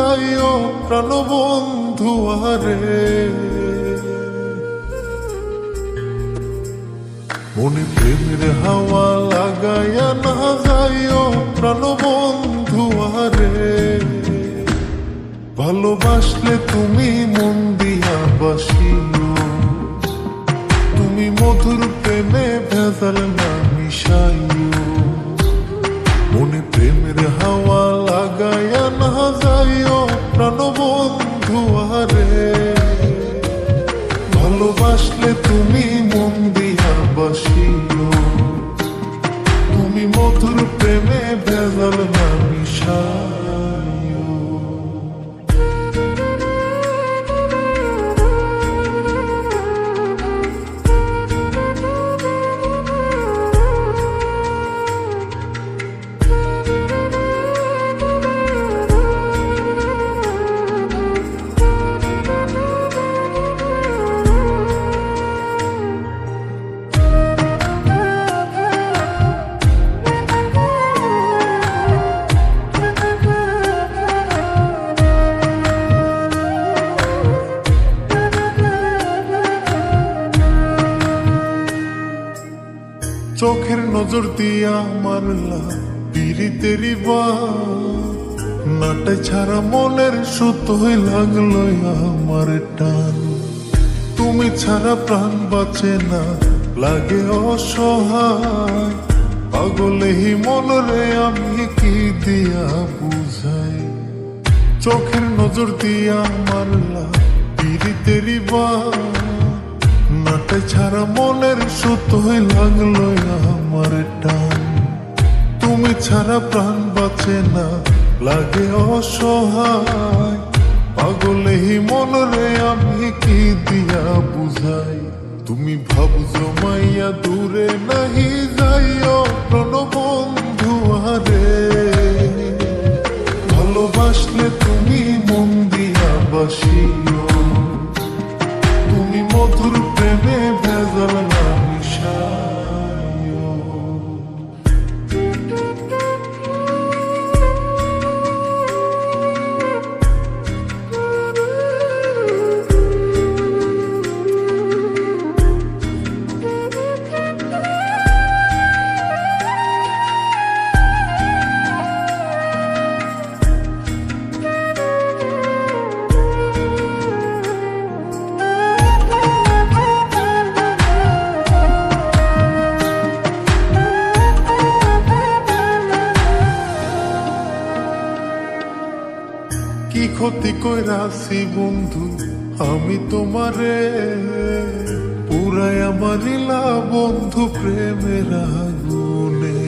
যাইও প্রাণবন্ধু আরে। মনে প্রেমের হাওয়া লাগাইয়া না যাইও প্রাণবন্ধু আরে। ভালোবাসলে তুমি মন দিয়া বাসিও, তুমি মধুর প্রেমে ভেজাল না মিশাইও। মনে প্রেমের হাওয়া লাগাইয়া না যাইও প্রাণবন্ধু আরে। ভালোবাসলে তুমি মন দিয়া বাসিও, তুমি মধুর প্রেমে ভেজাল না মিশাইও। চোখের নজর দিয়া মারলা পিরিতেরি নাটে ছাড়া মনের সুতোই লাগলো আমার টান। তুমি ছাড়া প্রাণ বাঁচে না, লাগে অসহায়। পাগলে হি মনরে আমি কি দিয়া বুঝাই। চোখের নজর দিয়া মারলা পিরিতেরি নাটে ছাড়া মনের সুতোই লাগলো আমার টান। তুমি ছাড়া প্রাণ বাঁচে না, লাগে অসহায়। পাগলে হি মনরে আমি কি দিয়া বুঝাই। তুমি ভাবছো মাইয়া দূরে নাহি যাইও প্রাণবন্ধু আরে। ভালোবাসলে তুমি মন দিয়া বাসিও, তুমি মধুর প্রেমে ভেজাল না মিশাইও। কি ক্ষতি কইরাছি বন্ধু আমি তোমারে। পুরাই আমারিলা বন্ধু প্রেমের আগুনে।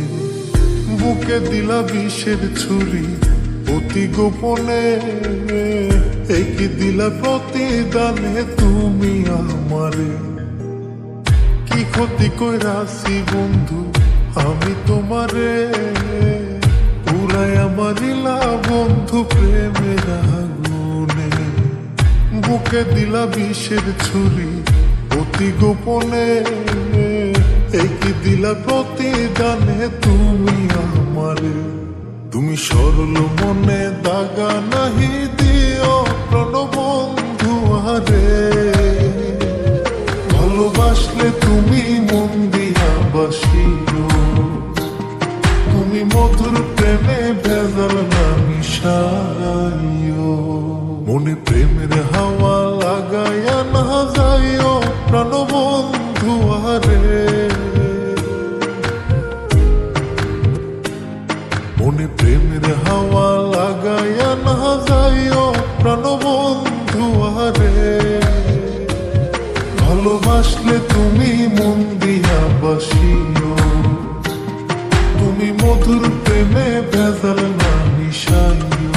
বুকে দিলা বিষের ছুরি অতি গোপনে। কি দিলা প্রতিদানে তুমি আমারে। কি ক্ষতি কইরাছি বন্ধু আমি তোমারে। পুরাই আমারিলা বন্ধু প্রেমের আগুনে। বুকে দিলা বিষের ছুরি অতি গোপনে। কি দিলা প্রতিদানে তুমি আমারে। তুমি সরল মনে দাগা নাহি দিও প্রাণবন্ধু আরে। ভালোবাসলে তুমি মন দিয়া বাসিও, তুমি মধুর প্রেমে ভেজাল না মিশাইও। মনে প্রেমের হাওয়া লাগাইয়া না যাইও প্রাণবন্ধু আরে। মনে প্রেমের হাওয়া লাগাইয়া না যাইও প্রাণবন্ধু আরে। ভালোবাসলে তুমি মন দিয়া বাসিও, তুমি মধুর প্রেমে ভেজাল না মিশাইও।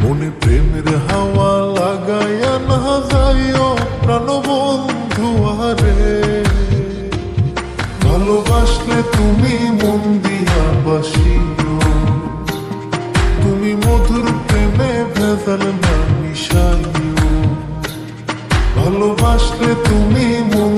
মনে প্রেমের হাওয়া লাগাইয়া না যাইও প্রাণবন্ধু আরে। ভালোবাসলে তুমি মন দিয়া বাসিও, তুমি মধুর প্রেমে ভেজাল না মিশাইও। ভালোবাসলে তুমি মন